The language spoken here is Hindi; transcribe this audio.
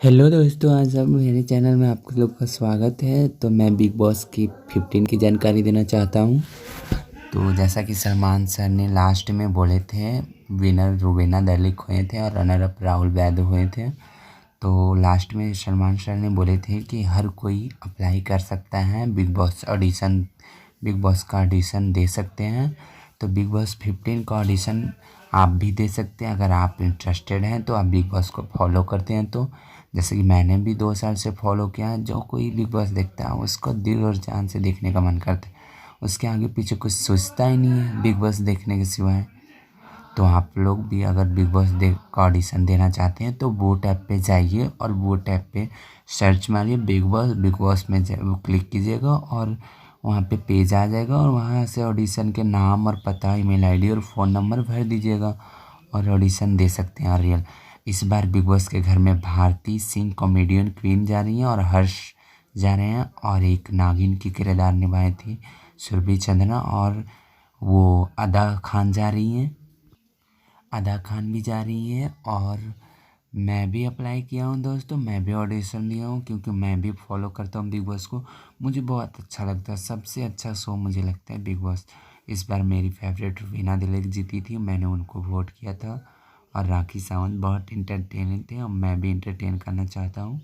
हेलो दोस्तों, आज अब मेरे चैनल में आप लोग का स्वागत है। तो मैं बिग बॉस की 15 की जानकारी देना चाहता हूँ। तो जैसा कि सलमान सर ने लास्ट में बोले थे, विनर रुबीना दलिक हुए थे और रनर अप राहुल वैद हुए थे। तो लास्ट में सलमान सर ने बोले थे कि हर कोई अप्लाई कर सकता है, बिग बॉस का ऑडिशन दे सकते हैं। तो बिग बॉस 15 का ऑडिशन आप भी दे सकते हैं अगर आप इंटरेस्टेड हैं, तो आप बिग बॉस को फॉलो करते हैं। तो जैसे कि मैंने भी 2 साल से फॉलो किया है। जो कोई बिग बॉस देखता है उसको दिल और जान से देखने का मन करता है, उसके आगे पीछे कुछ सोचता ही नहीं है बिग बॉस देखने के सिवाय। तो आप लोग भी अगर बिग बॉस देख का ऑडिशन देना चाहते हैं तो वो टैब पे जाइए और वो टैब पे सर्च मारिए बिग बॉस में वो क्लिक कीजिएगा और वहाँ पे पेज आ जाएगा और वहाँ से ऑडिशन के नाम और पता, ईमेल आईडी और फ़ोन नंबर भर दीजिएगा और ऑडिशन दे सकते हैं। रियल इस बार बिग बॉस के घर में भारती सिंह कॉमेडियन क्वीन जा रही हैं और हर्ष जा रहे हैं और एक नागिन की किरदार निभाई थी सुरभि चंद्रा, और वो अदा खान जा रही हैं। अदा खान भी जा रही है और मैं भी अप्लाई किया हूँ दोस्तों, मैं भी ऑडिशन दिया हूँ क्योंकि मैं भी फॉलो करता हूँ बिग बॉस को। मुझे बहुत अच्छा लगता है, सबसे अच्छा शो मुझे लगता है बिग बॉस। इस बार मेरी फेवरेट वीना दिलेक जीती थी, मैंने उनको वोट किया था। और राखी सावंत बहुत इंटरटेनिंग थे और मैं भी इंटरटेन करना चाहता हूँ।